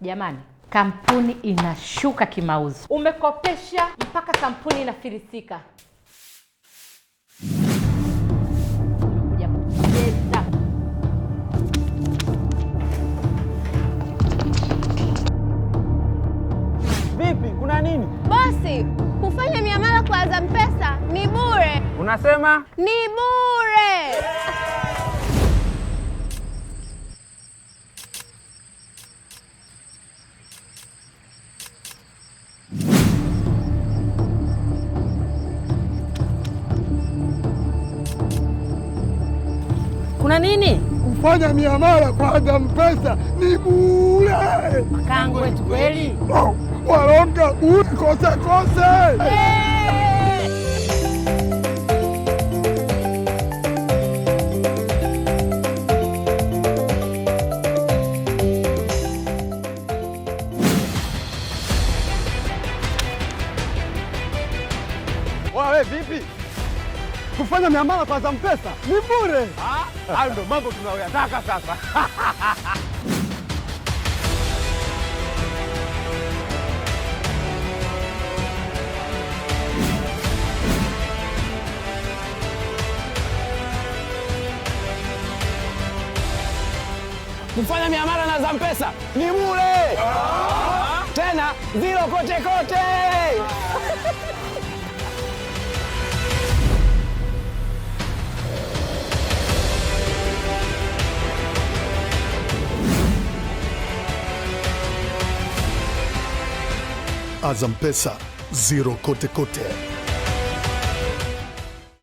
Jamani, kampuni inashuka kimauzo. Umekopesha mpaka kampuni inafilisika. Kuja kucheza. Vipi, kuna nini? Bosi, kufanya miamala kwa Azam Pesa ni bure. Unasema? Ni bure. Kuna nini? Kufanya miamala kwa Azam Pesa ni bure. Makangu wetu kweli? Waronga bure kose. Wewe vipi? Kufanya miamala kwa Azam Pesa ni bure. Hayo ndo mambo tunayoyataka sasa. Kufanya miamala na Azam Pesa ni bure. Tena zero kote. Azam Pesa, zero kote.